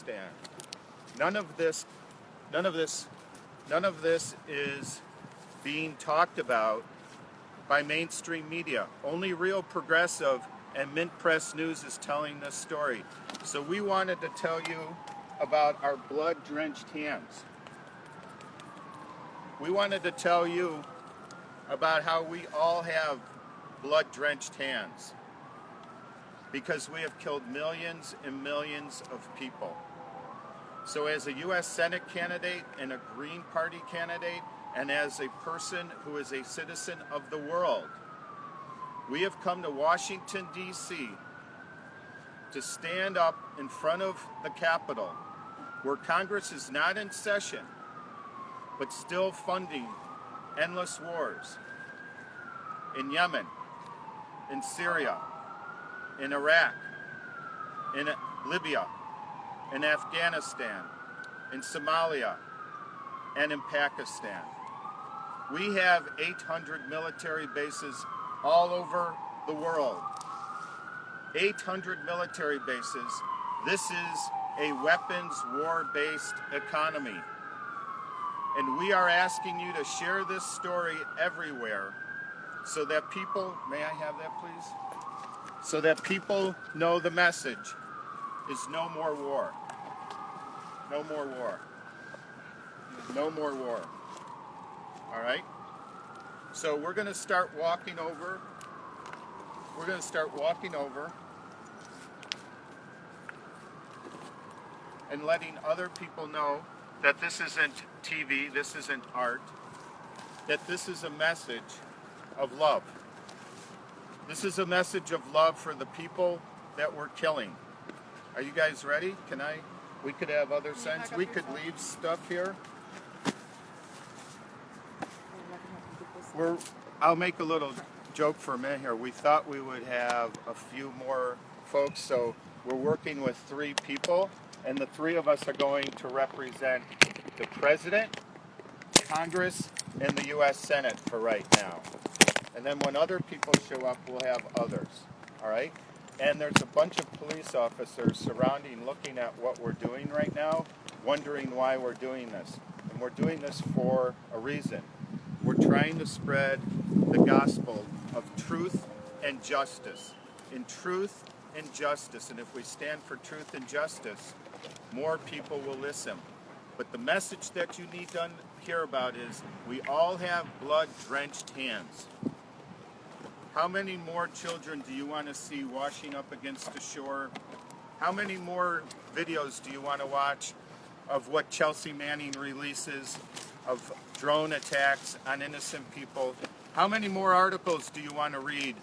Afghanistan. None of this is being talked about by mainstream media. Only Real Progressive and Mint Press News is telling this story. So we wanted to tell you about our blood-drenched hands. We wanted to tell you about how we all have blood-drenched hands because we have killed millions and millions of people. So as a U.S. Senate candidate and a Green Party candidate, and as a person who is a citizen of the world, we have come to Washington, D.C. to stand up in front of the Capitol, where Congress is not in session, but still funding endless wars in Yemen, in Syria, in Iraq, in Libya, in Afghanistan, in Somalia, and in Pakistan. We have 800 military bases all over the world. 800 military bases. This is a weapons war-based economy. And we are asking you to share this story everywhere so that people, may I have that please? So that people know the message is no more war. No more war. No more war. All right? So we're going to start walking over. We're going to start walking over and letting other people know that this isn't TV, this isn't art, that this is a message of love. This is a message of love for the people that we're killing. Are you guys ready? We could have other signs. We could leave stuff here. I'll make a little joke for a minute here. We thought we would have a few more folks, so we're working with 3 people, and the 3 of us are going to represent the President, Congress, and the U.S. Senate for right now. And then when other people show up, we'll have others, all right? And there's a bunch of police officers surrounding, looking at what we're doing right now, wondering why we're doing this. And we're doing this for a reason. We're trying to spread the gospel of truth and justice. In truth and justice. And if we stand for truth and justice, more people will listen. But the message that you need to hear about is we all have blood-drenched hands. How many more children do you want to see washing up against the shore? How many more videos do you want to watch of what Chelsea Manning releases of drone attacks on innocent people? How many more articles do you want to read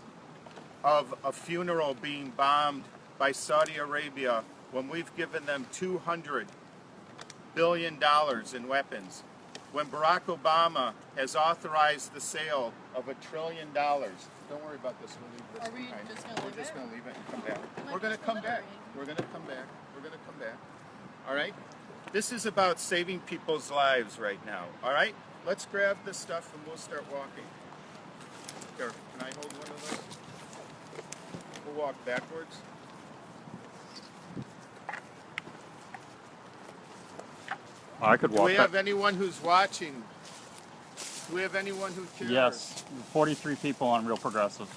of a funeral being bombed by Saudi Arabia when we've given them $200 billion in weapons? When Barack Obama has authorized the sale of $1 trillion. Don't worry about this. We'll leave this behind. We're just going to leave it and come back. We're going to come back. We're going to come back. We're going to come back. All right? This is about saving people's lives right now. All right? Let's grab this stuff and we'll start walking. Here, can I hold one of those? We'll walk backwards. I could walk. Do we have anyone who's watching? Do we have anyone who cares? Yes, 43 people on Real Progressive.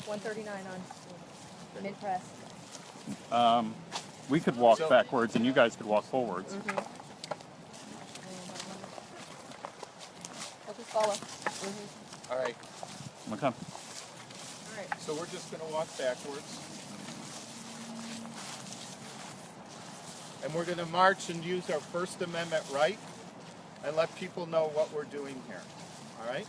139 on Mint Press. We could walk backwards and you guys could walk forwards. Mm-hmm. I'll just follow. Mm-hmm. All right. Okay. All right. So we're just going to walk backwards. And we're going to march and use our First Amendment right and let people know what we're doing here. All right?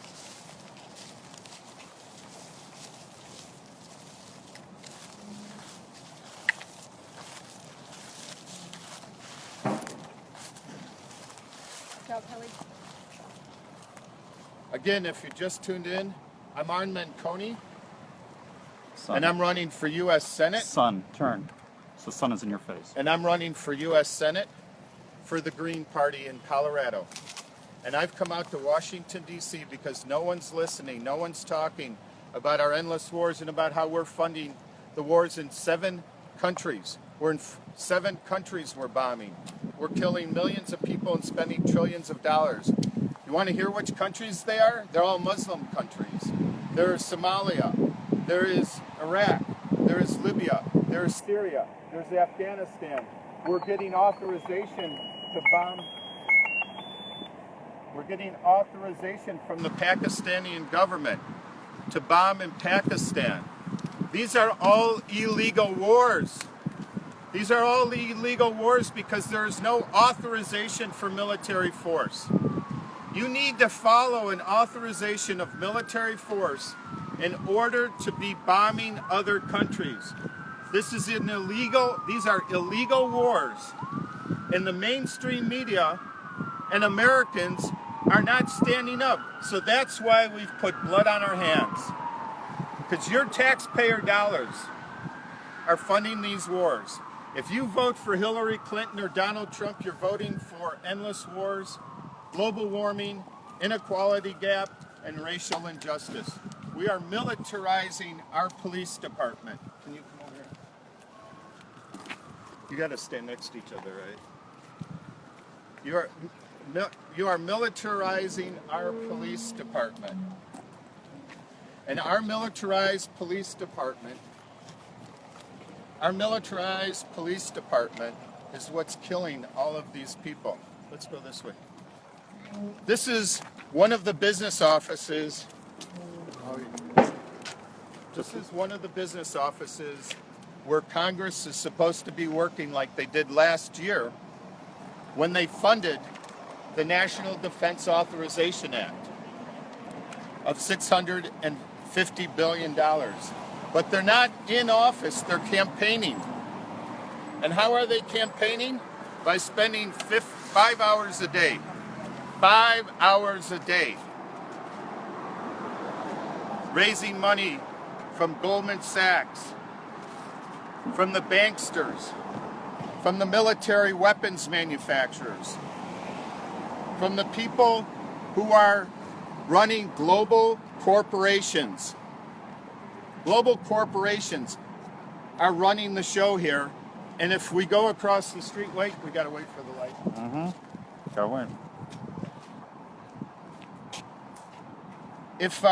Ciao, Kelly. Again, if you just tuned in, I'm Arn Menconi, Sun. and I'm running for U.S. Senate. Sun, turn. So the sun is in your face. And I'm running for U.S. Senate for the Green Party in Colorado. And I've come out to Washington, D.C. because no one's listening, no one's talking about our endless wars and about how we're funding the wars in 7 countries We're in 7 countries we're bombing. We're killing millions of people and spending trillions of dollars. You want to hear which countries they are? They're all Muslim countries. There is Somalia. There is Iraq. There is Libya. There is Syria. There's Afghanistan. We're getting authorization to bomb. We're getting authorization from the Pakistani government to bomb in Pakistan. These are all illegal wars. These are all illegal wars because there is no authorization for military force. You need to follow an authorization of military force in order to be bombing other countries. These are illegal wars. And the mainstream media and Americans are not standing up. So that's why we've put blood on our hands. Because your taxpayer dollars are funding these wars. If you vote for Hillary Clinton or Donald Trump, you're voting for endless wars, global warming, inequality gap, and racial injustice. We are militarizing our police department. Can you come over here? You got to stand next to each other, right? You are militarizing our police department. And our militarized police department is what's killing all of these people. Let's go this way. This is one of the business offices. This is one of the business offices where Congress is supposed to be working like they did last year when they funded the National Defense Authorization Act of $650 billion. But they're not in office, they're campaigning. And how are they campaigning? By spending 5 hours a day. 5 hours a day. Raising money from Goldman Sachs, from the banksters, from the military weapons manufacturers, from the people who are running global corporations. Global corporations are running the show here, and if we go across the street, we gotta wait for the light. Gotta wait. If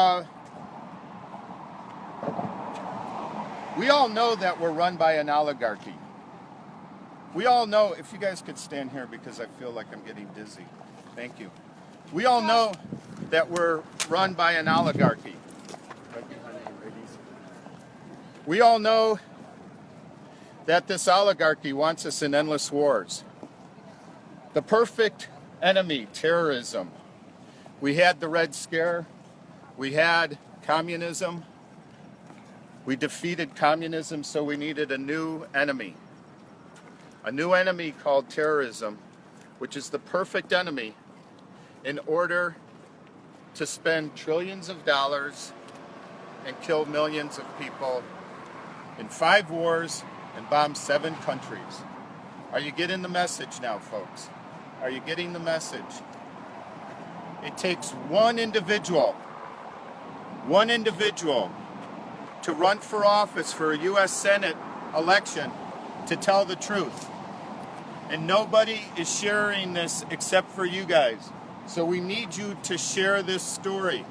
we all know that we're run by an oligarchy. We all know, if you guys could stand here because I feel like I'm getting dizzy. Thank you. We all know that we're run by an oligarchy. We all know that this oligarchy wants us in endless wars. The perfect enemy, terrorism. We had the Red Scare. We had communism. We defeated communism, so we needed a new enemy. A new enemy called terrorism, which is the perfect enemy in order to spend trillions of dollars and kill millions of people in 5 wars and bomb 7 countries. Are you getting the message now, folks? Are you getting the message? It takes one individual to run for office for a U.S. Senate election to tell the truth. And nobody is sharing this except for you guys. So we need you to share this story.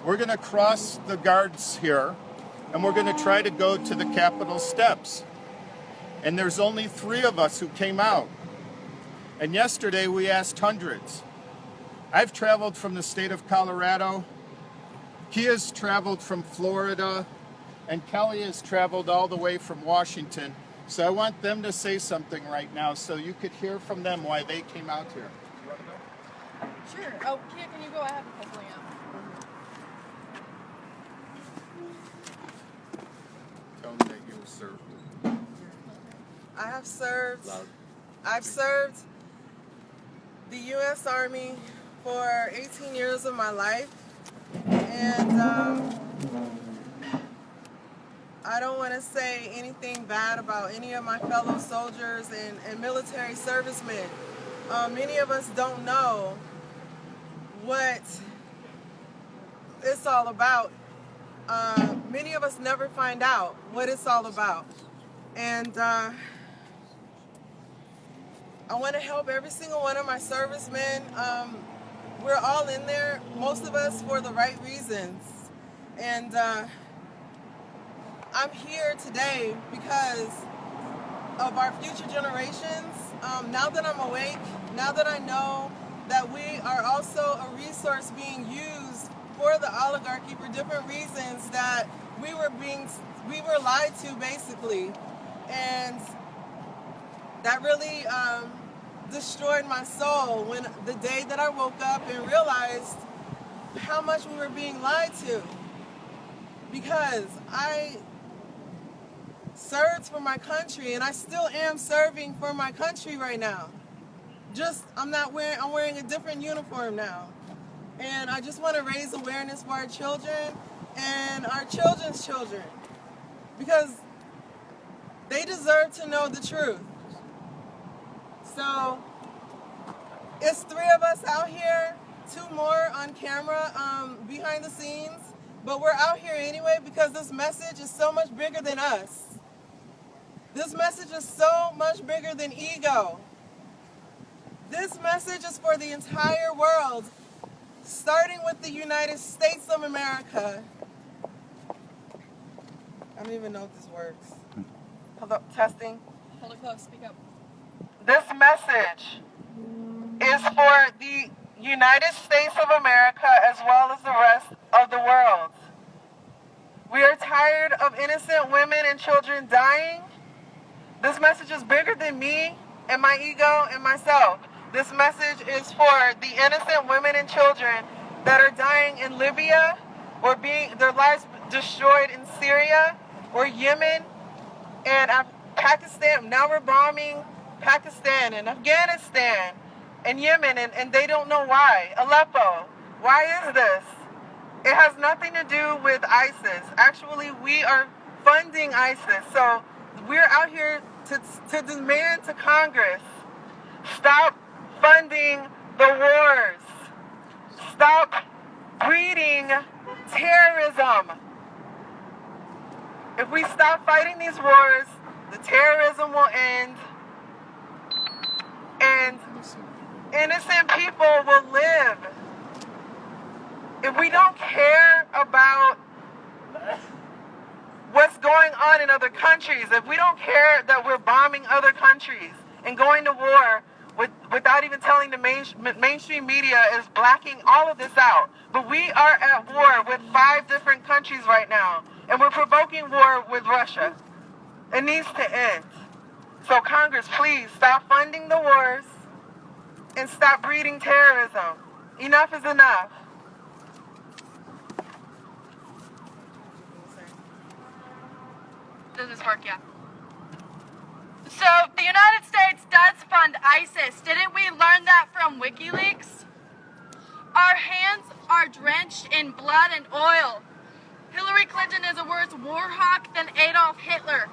We're going to cross the guards here, and we're going to try to go to the Capitol steps. And there's only 3 of us who came out. And yesterday we asked hundreds. I've traveled from the state of Colorado. Kia's traveled from Florida. And Kelly has traveled all the way from Washington. So I want them to say something right now so you could hear from them why they came out here. You want to go? Sure. Oh, Kia, can you go? I have a puzzling out. Tell them that you served. I have served. Loud. I've served the U.S. Army for 18 years of my life, and I don't want to say anything bad about any of my fellow soldiers and military servicemen. Many of us don't know what it's all about. Many of us never find out what it's all about. And I want to help every single one of my servicemen. We're all in there, most of us, for the right reasons. And I'm here today because of our future generations. Now that I'm awake, now that I know that we are also a resource being used for the oligarchy for different reasons, that we were lied to, basically. And that really destroyed my soul when the day that I woke up and realized how much we were being lied to. Because I served for my country, and I still am serving for my country right now. Just I'm wearing a different uniform now. And I just want to raise awareness for our children and our children's children, because they deserve to know the truth. So it's 3 of us out here, 2 more on camera behind the scenes, but we're out here anyway because this message is so much bigger than us. This message is so much bigger than ego. This message is for the entire world, starting with the United States of America. I don't even know if this works. Hello, testing. Hold it close. Speak up. This message is for the United States of America as well as the rest of the world. We are tired of innocent women and children dying. This message is bigger than me and my ego and myself. This message is for the innocent women and children that are dying in Libya or their lives destroyed in Syria or Yemen and Pakistan. Now we're bombing Pakistan and Afghanistan and Yemen, and they don't know why. Aleppo. Why is this? It has nothing to do with ISIS. Actually, we are funding ISIS. So we're out here to demand to Congress, stop funding the wars. Stop breeding terrorism. If we stop fighting these wars, the terrorism will end, and innocent people will live. If we don't care about what's going on in other countries, if we don't care that we're bombing other countries and going to war without even telling the mainstream media is blacking all of this out. But we are at war with 5 different countries right now, and we're provoking war with Russia. It needs to end. So Congress, please stop funding the wars and stop breeding terrorism. Enough is enough. Does this work? Yeah. So the United States does fund ISIS. Didn't we learn that from WikiLeaks? Our hands are drenched in blood and oil. Hillary Clinton is a worse war hawk than Adolf Hitler.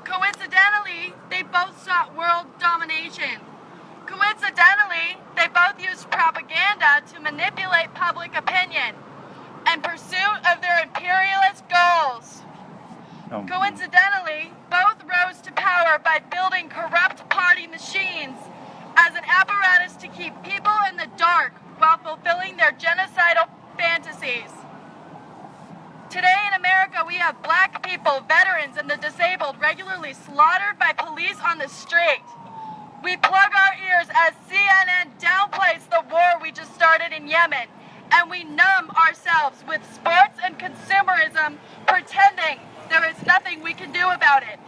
Coincidentally, they both sought world domination. Coincidentally, they both used propaganda to manipulate public opinion in pursuit of their imperialist goals. Coincidentally, both rose to power by building corrupt party machines as an apparatus to keep people in the dark while fulfilling their genocidal fantasies. Today in America, we have black people, veterans, and the disabled regularly slaughtered by police on the street. We plug our ears as CNN downplays the war we just started in Yemen, and we numb ourselves with sports and consumerism, pretending there is nothing we can do about it.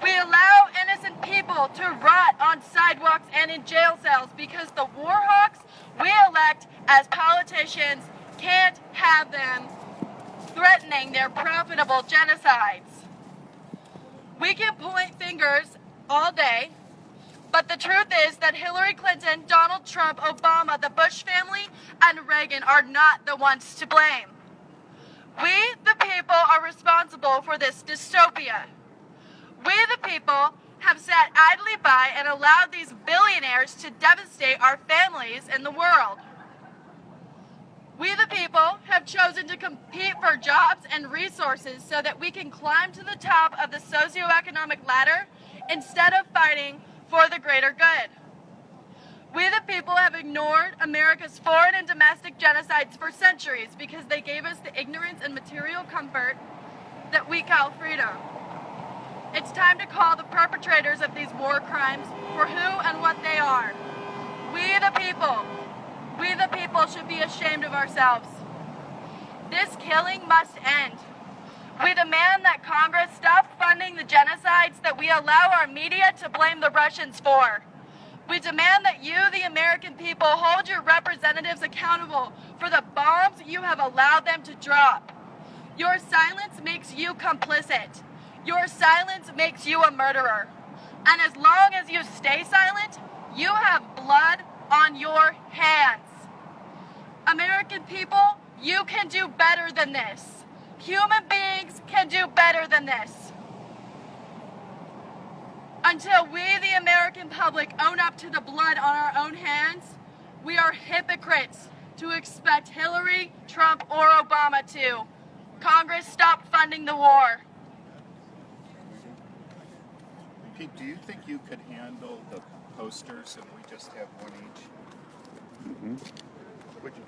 We allow innocent people to rot on sidewalks and in jail cells because the war hawks we elect as politicians can't have them threatening their profitable genocides. We can point fingers all day, but the truth is that Hillary Clinton, Donald Trump, Obama, the Bush family, and Reagan are not the ones to blame. We, the people, are responsible for this dystopia. We, the people, have sat idly by and allowed these billionaires to devastate our families and the world. We the people have chosen to compete for jobs and resources so that we can climb to the top of the socioeconomic ladder instead of fighting for the greater good. We the people have ignored America's foreign and domestic genocides for centuries because they gave us the ignorance and material comfort that we call freedom. It's time to call the perpetrators of these war crimes for who and what they are. We the people should be ashamed of ourselves. This killing must end. We demand that Congress stop funding the genocides that we allow our media to blame the Russians for. We demand that you, the American people, hold your representatives accountable for the bombs you have allowed them to drop. Your silence makes you complicit. Your silence makes you a murderer. And as long as you stay silent, you have blood on your hands. American people, you can do better than this. Human beings can do better than this. Until we, the American public, own up to the blood on our own hands, we are hypocrites to expect Hillary, Trump, or Obama to. Congress, stop funding the war. Pete, do you think you could handle the posters and we just have one each? Would you?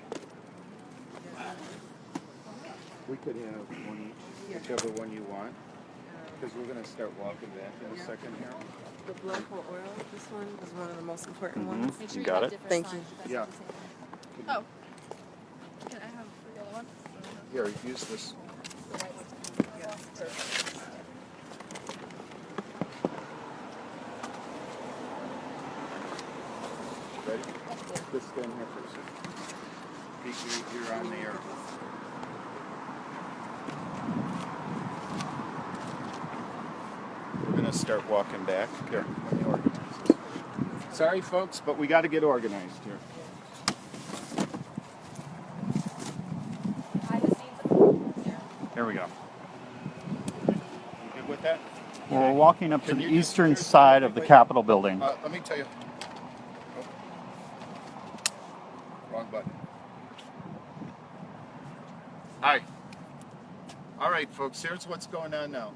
We could have one each, whichever one you want, because we're going to start walking back in a second here. The blood for oil, this one is one of the most important ones. Make sure You got have it? different Thank you. signs, 'cause Yeah. that's the same. Oh. Can I have the yellow one? Here, use this. Ready? Just stand here for a second. Pete, you're on the air. We're going to start walking back. Here, let me organize this. Sorry, folks, but we got to get organized here. Here we go. You good with that? We're walking up to Can the you just- eastern side of the Capitol building. Let me tell you. Oh. Wrong button. Hi. All right, folks, here's what's going on now.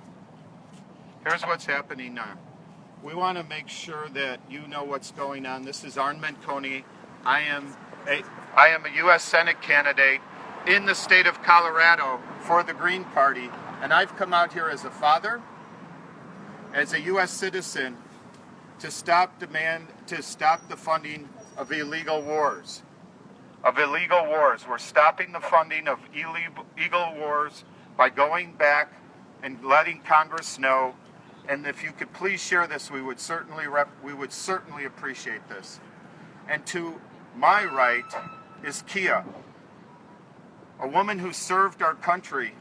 Here's what's happening now. We want to make sure that you know what's going on. This is Arn Menconi. I am a U.S. Senate candidate in the state of Colorado for the Green Party, and I've come out here as a father, as a U.S. citizen, to stop the funding of illegal wars. We're stopping the funding of illegal wars by going back and letting Congress know. And if you could please share this, we would certainly appreciate this. And to my right is Kia, a woman who served our country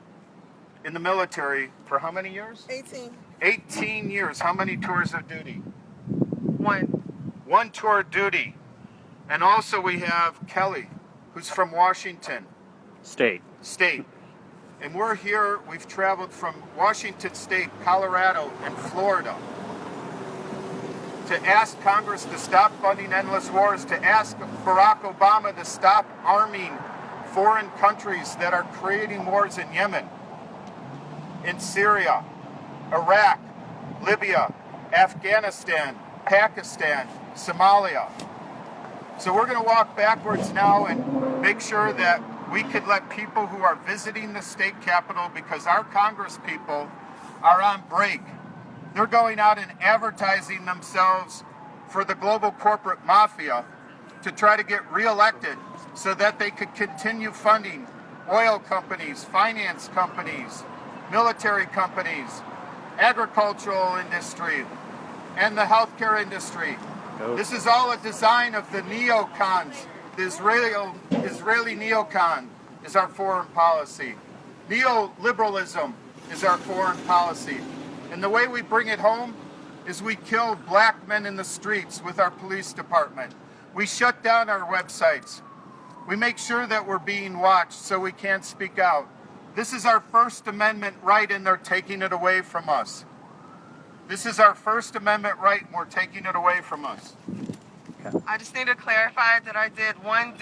in the military for how many years? 18. 18 years. How many tours of duty? One. One tour of duty. And also we have Kelly, who's from Washington State. State. And we're here, we've traveled from Washington State, Colorado, and Florida to ask Congress to stop funding endless wars, to ask Barack Obama to stop arming foreign countries that are creating wars in Yemen, in Syria, Iraq, Libya, Afghanistan, Pakistan, Somalia. So we're going to walk backwards now and make sure that we could let people who are visiting the state capitol, because our Congress people are on break. They're going out and advertising themselves for the global corporate mafia to try to get reelected so that they could continue funding oil companies, finance companies, military companies, agricultural industry, and the healthcare industry. This is all a design of the neocons. The Israeli neocon is our foreign policy. Neoliberalism is our foreign policy. And the way we bring it home is we kill black men in the streets with our police department. We shut down our websites. We make sure that we're being watched so we can't speak out. This is our First Amendment right, and they're taking it away from us. This is our First Amendment right, and we're taking it away from us. Okay. I just need to clarify that I did one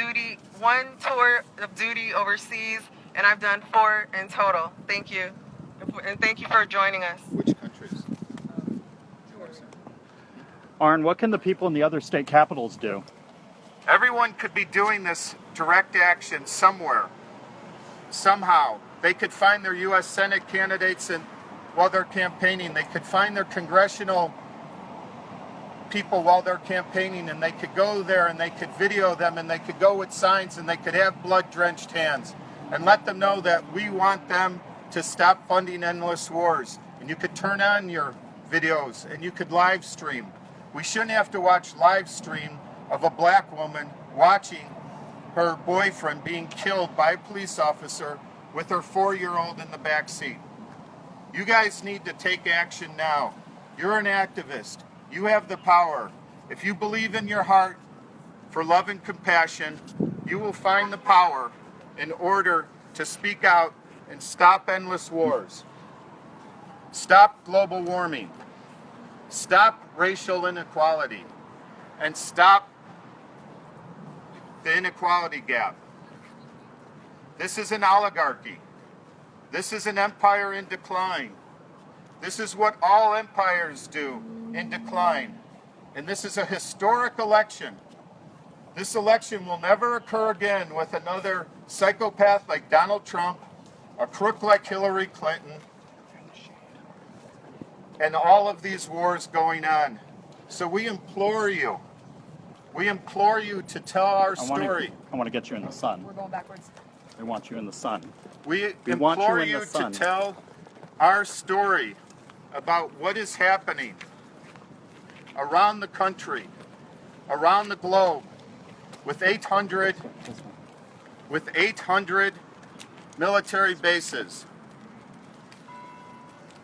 tour of duty overseas, and I've done 4 in total. Thank you. And thank you for joining us. Which countries? Arn, what can the people in the other state capitals do? Everyone could be doing this direct action somewhere, somehow. They could find their U.S. Senate candidates while they're campaigning. They could find their congressional people while they're campaigning, and they could go there and they could video them, and they could go with signs, and they could have blood-drenched hands and let them know that we want them to stop funding endless wars. And you could turn on your videos and you could live stream. We shouldn't have to watch live stream of a black woman watching her boyfriend being killed by a police officer with her 4-year-old in the back seat. You guys need to take action now. You're an activist. You have the power. If you believe in your heart for love and compassion, you will find the power in order to speak out and stop endless wars. Stop global warming. Stop racial inequality. And stop the inequality gap. This is an oligarchy. This is an empire in decline. This is what all empires do in decline. And this is a historic election. This election will never occur again with another psychopath like Donald Trump, a crook like Hillary Clinton, and all of these wars going on. So we implore you to tell our story. I want to get you in the sun. We're going backwards. We want you in the sun. We want you implore in the you to sun. tell our story about what is happening around the country, around the globe, with 800 military bases,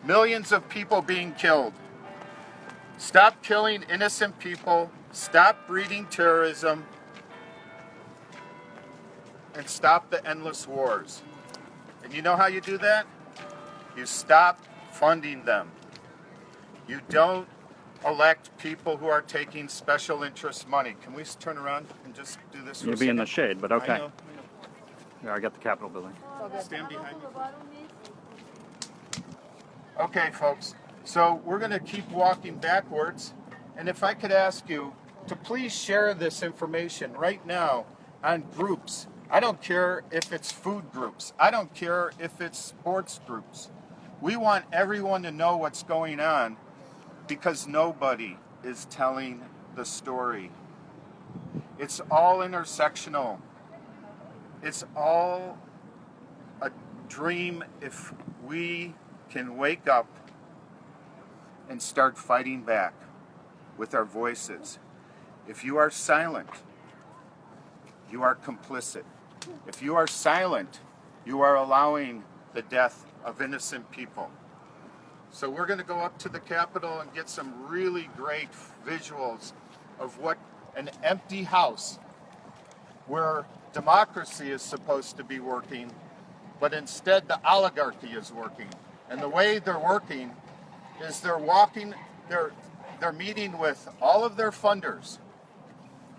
millions of people being killed. Stop killing innocent people, stop breeding terrorism, and stop the endless wars. And you know how you do that? You stop funding them. You don't elect people who are taking special interest money. Can we turn around and just do this for You'll a be in second? the shade, but okay. I know. Yeah, I got the Capitol building. Stand behind me. Okay, folks. So we're going to keep walking backwards. And if I could ask you to please share this information right now on groups. I don't care if it's food groups. I don't care if it's sports groups. We want everyone to know what's going on because nobody is telling the story. It's all intersectional. It's all a dream if we can wake up and start fighting back with our voices. If you are silent, you are complicit. If you are silent, you are allowing the death of innocent people. So we're going to go up to the Capitol and get some really great visuals of what an empty house where democracy is supposed to be working, but instead the oligarchy is working. And the way they're working is they're meeting with all of their funders,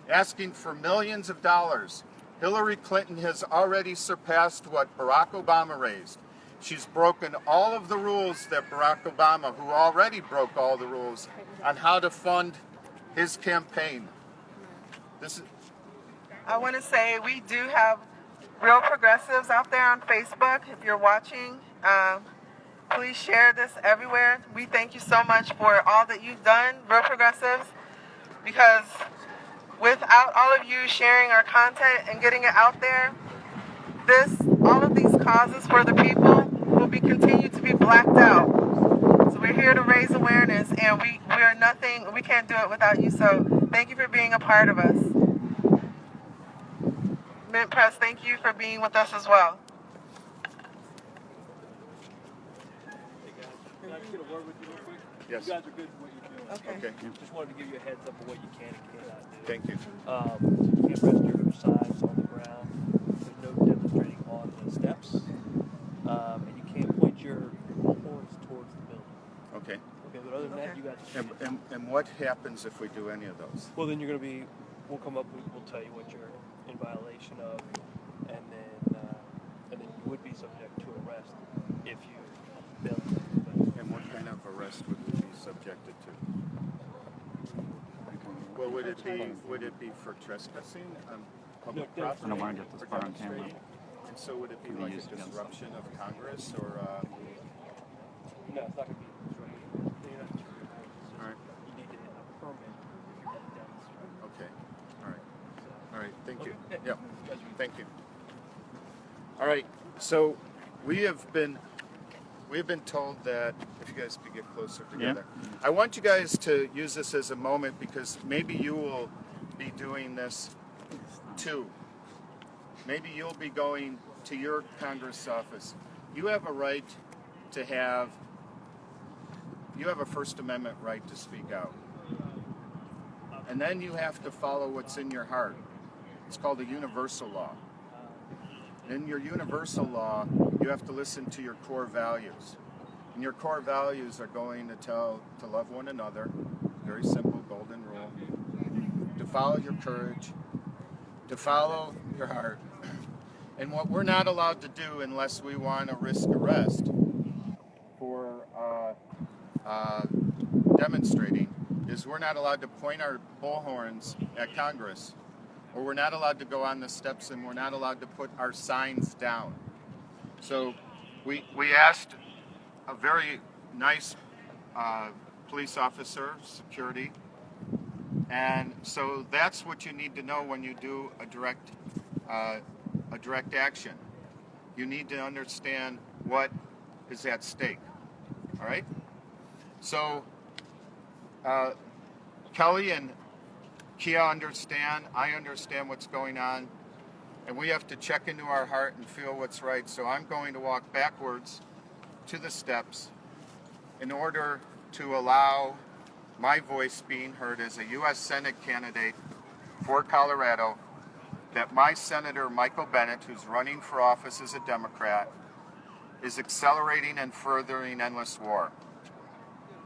asking for millions of dollars. Hillary Clinton has already surpassed what Barack Obama raised. She's broken all of the rules that Barack Obama, who already broke all the rules on how to fund his campaign. I want to say we do have real progressives out there on Facebook. If you're watching, please share this everywhere. We thank you so much for all that you've done, real progressives, because without all of you sharing our content and getting it out there, all of these causes for the people will be continued to be blacked out. So we're here to raise awareness, and we are nothing. We can't do it without you. So thank you for being a part of us. Mint Press, thank you for being with us as well. Can I just get a word with you real quick? Yes. You guys are good at what you're doing. Okay. Just wanted to give you a heads up of what you can and cannot do. Thank you. You can't rest your signs on the ground. There's no demonstrating on the steps. And you can't point your horns towards the building. Okay. Okay, but other than that, you guys are And what happens if we do any of those? Well, then we'll come up, we'll tell you what you're in violation of, and then you would be subject to arrest if you fail to obey. And what kind of arrest would we be subjected to? Well, would it be for trespassing on public No, property? I don't want to get this or far on camera. demonstrating? And so would it be Can be like used a against disruption of Congress or? No, it's not going to be disruptive. You're not disruptive. All right. You need to have a permit if you're going to demonstrate. Okay. All right. So, All right. Thank you. Okay. Yep. Thank you. All right. So we have been told that if you guys could get closer together. I want you guys to use this as a moment because maybe you will be doing this too. Maybe you'll be going to your Congress office. You have a right to you have a First Amendment right to speak out. And then you have to follow what's in your heart. It's called a universal law. In your universal law, you have to listen to your core values. And your core values are going to love one another, very simple golden rule, to follow your courage, to follow your heart. And what we're not allowed to do unless we want to risk arrest for demonstrating is we're not allowed to point our bullhorns at Congress, or we're not allowed to go on the steps, and we're not allowed to put our signs down. So we asked a very nice police officer, security, and so that's what you need to know when you do a direct action. You need to understand what is at stake. All right? So Kelly and Kia understand, I understand what's going on, and we have to check into our heart and feel what's right. So I'm going to walk backwards to the steps in order to allow my voice being heard as a U.S. Senate candidate for Colorado, that my Senator Michael Bennet, who's running for office as a Democrat, is accelerating and furthering endless war.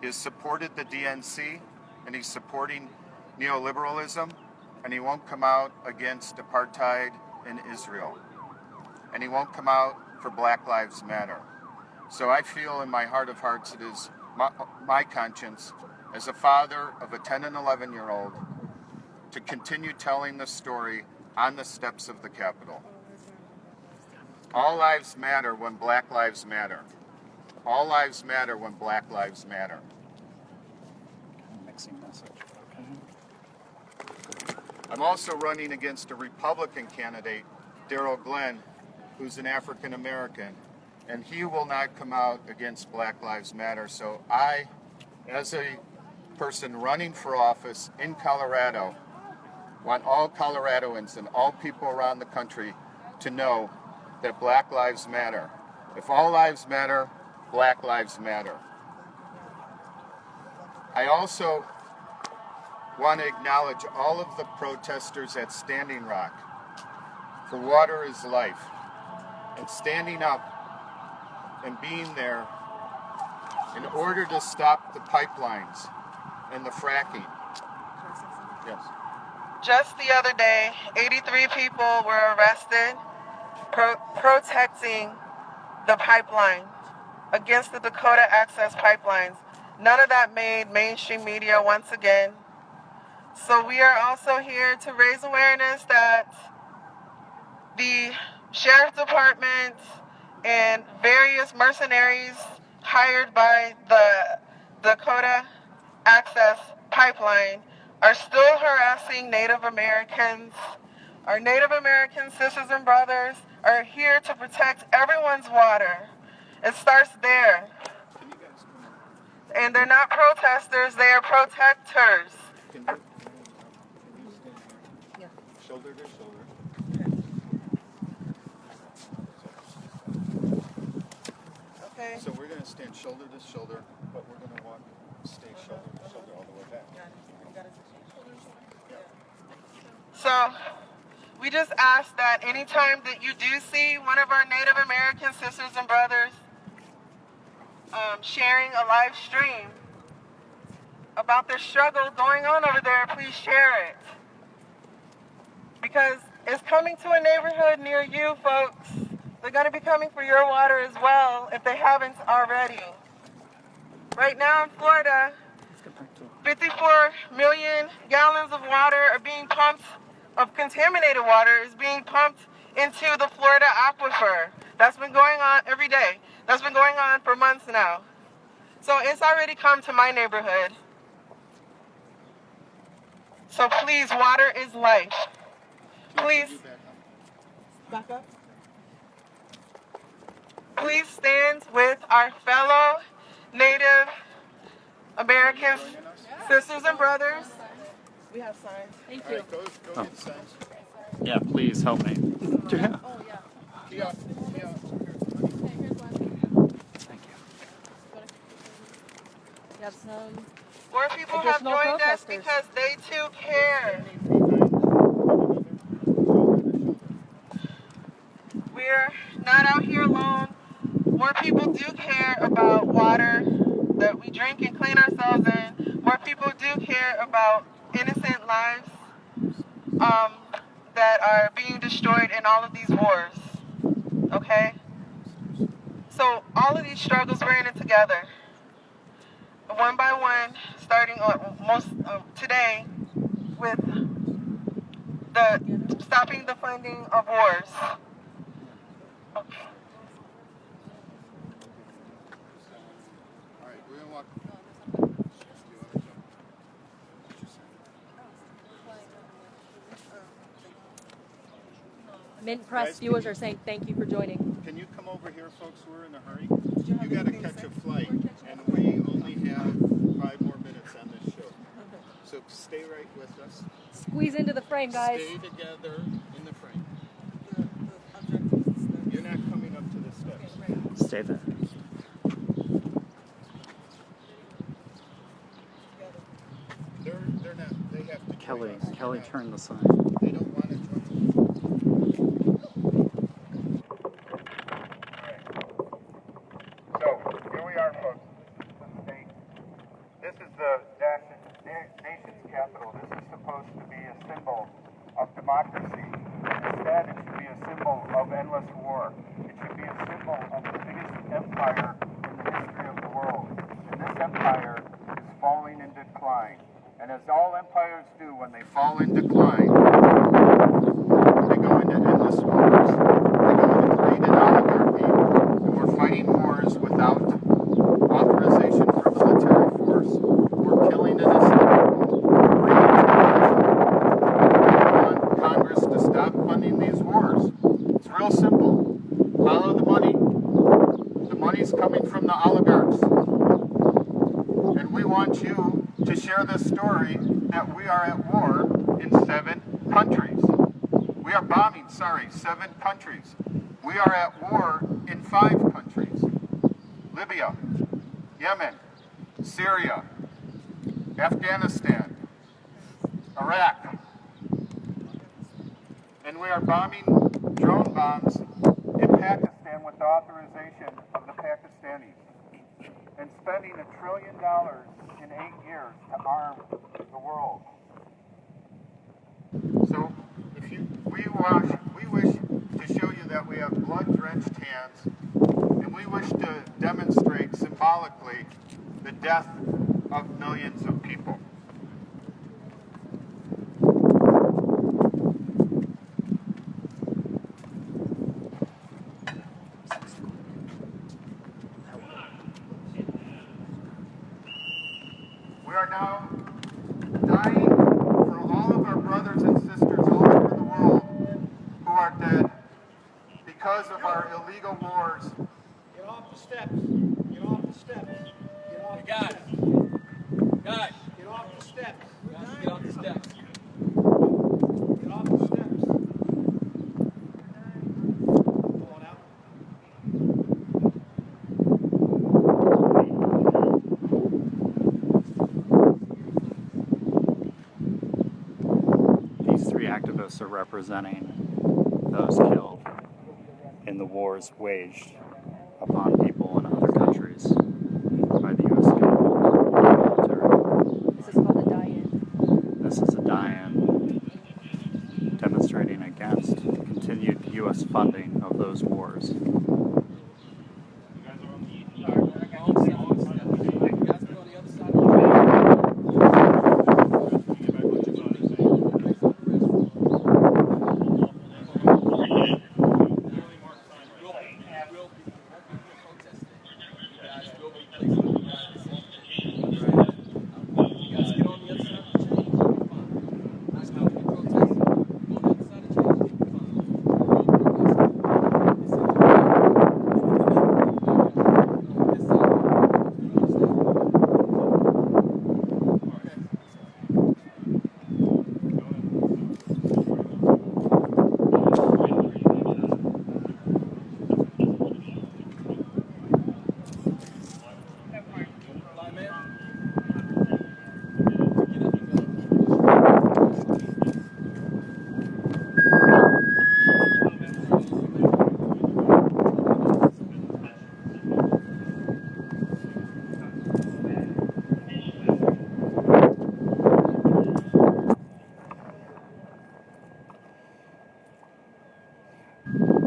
He has supported the DNC, and he's supporting neoliberalism, and he won't come out against apartheid in Israel. And he won't come out for Black Lives Matter. So I feel in my heart of hearts it is my conscience as a father of a 10 and 11-year-old to continue telling the story on the steps of the Capitol. All lives matter when Black lives matter. All lives matter when Black lives matter. Mixing message. Okay. I'm also running against a Republican candidate, Darrell Glenn, who's an African American, and he will not come out against Black Lives Matter. So I, as a person running for office in Colorado, want all Coloradoans and all people around the country to know that Black Lives Matter. If all lives matter, Black Lives Matter. I also want to acknowledge all of the protesters at Standing Rock for Water is Life, and standing up and being there in order to stop the pipelines and the fracking. Yes. Just the other day, 83 people were arrested protecting the pipeline, against the Dakota Access Pipelines. None of that made mainstream media once again. So we are also here to raise awareness that the Sheriff's Department and various mercenaries hired by the Dakota Access Pipeline are still harassing Native Americans. Our Native American sisters and brothers are here to protect everyone's water. It starts there. And they're not protesters, they are protectors. Can you stand here? Shoulder to shoulder. Okay. So we're going to stand shoulder to shoulder, but we're going to stay shoulder to shoulder all the way back. So we just ask that anytime that you do see one of our Native American sisters and brothers sharing a live stream, about this struggle going on over there, please share it. Because it's coming to a neighborhood near you, folks. They're going to be coming for your water as well if they haven't already. Right now in Florida, 54 million gallons of water are being pumped, of contaminated water is being pumped into the Florida aquifer. That's been going on every day. That's been going on for months now. So it's already come to my neighborhood. So please, water is life. Please, back up. Please stand with our fellow Native American sisters and brothers. We have signs. Thank All you. right, go get signs. Yeah, please help me. Yeah. Thank you. You have some. More people have Additional joined us protesters. because they too care. We're not out here alone. More people do care about water that we drink and clean ourselves in. More people do care about innocent lives that are being destroyed in all of these wars. Okay? So all of these struggles, we're in it together. One by one, starting today with the stopping the funding of wars. Okay. All right, we're gonna walk. Mint Press Guys, viewers are saying thank you for joining. Can you come over here, folks? We're in a hurry. You got to catch a flight, and we only have 5 more minutes on this show. So stay right with us. Squeeze into the frame, guys. Stay together in the frame. You're not coming up to the steps. Stay there. They're not. They have to. Kelly, join us. Kelly, turn the sign. They don't want to join. So here we are, folks. This is the nation's capital. This is supposed to be a symbol of democracy. Instead, it should be a symbol of endless war. It should be a symbol of the biggest empire in the history of the world. And this empire is falling in decline. And as all empires do when they fall in decline, they go into endless wars. They go into greed and oligarchy. And we're fighting wars without authorization for military force. We're killing innocent people. We're bringing terrorism. We want Congress to stop funding these wars. It's real simple. Follow the money. The money's coming from the oligarchs. And we want you to share the story that we are at war in 7 countries. We are bombing, 7 countries. We are at war in 5 countries. Libya, Yemen, Syria, Afghanistan, Iraq. And we are bombing drone bombs in Pakistan with the authorization of the Pakistanis. And spending $1 trillion in 8 years to arm the world. So, we wish to show you that we have blood-drenched hands, and we wish to demonstrate symbolically the death of millions of people. We are now dying for all of our brothers and sisters all over the world who are dead because of our illegal wars. Get off the steps. Get off the steps. Get off the steps. Guys, Get off the steps. get off the steps. Get off the steps. Pull it out. These 3 activists are representing those killed in the wars waged upon people in other countries by the U.S. government and military. continued U.S. funding of those wars.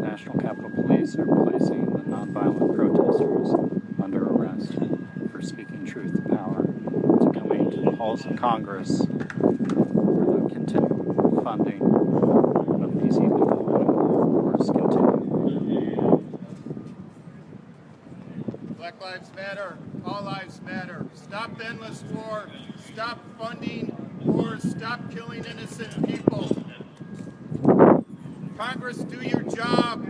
National Capitol Police are placing the nonviolent protesters under arrest for speaking truth to power, to coming to the halls of Congress for the continued funding of these illegal wars continue. Black Lives Matter, all lives matter. Stop endless war, stop funding wars, stop killing innocent people. Congress, do your job.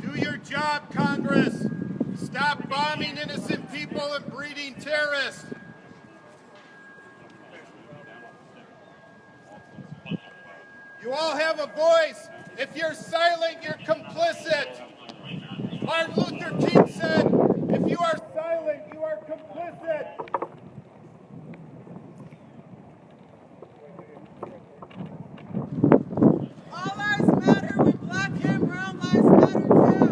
Do your job, Congress. Stop bombing innocent people and breeding terrorists. You all have a voice. If you're silent, you're complicit. Martin Luther King said, if you are silent, you are complicit. All lives matter when black and brown lives matter too.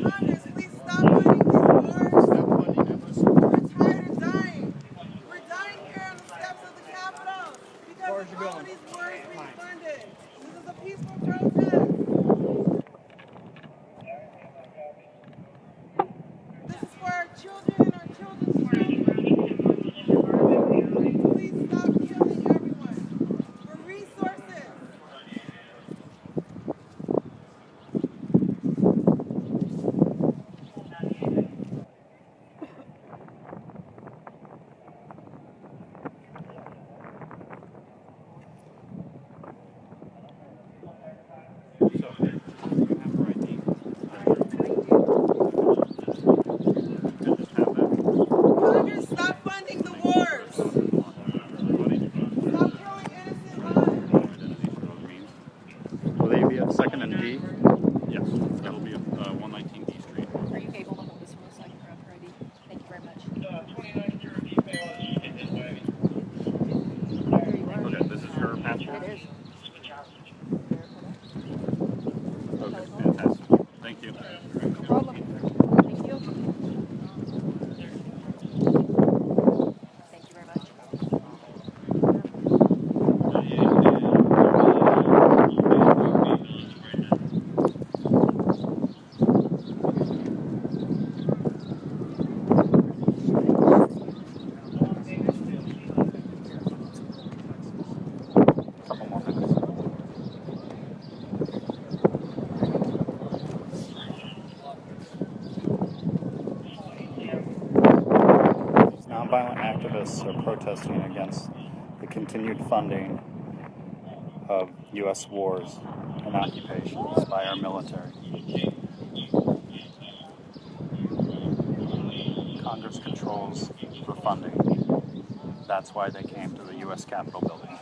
Congress, please stop funding these wars. Stop funding endless war. We're tired of dying. We're dying here on the steps of the Capitol because of all of these wars being funded. This is a peaceful protest. This is for our children and our children's children. Please stop killing everyone for resources. Congress, stop funding the wars. Stop killing innocent lives. Will they be at 2nd and D? Yes, that'll be at 119 D Street. Are you able to hold this one a second, grab her ID? Thank you very much. There you are. Okay, this is your passport? It is. Okay, fantastic. Thank you. No problem. Thank you. Thank you very much. Couple more minutes. These nonviolent activists are protesting against the continued funding of U.S. wars and occupations by our military. Congress controls the funding. That's why they came to the U.S. Capitol building.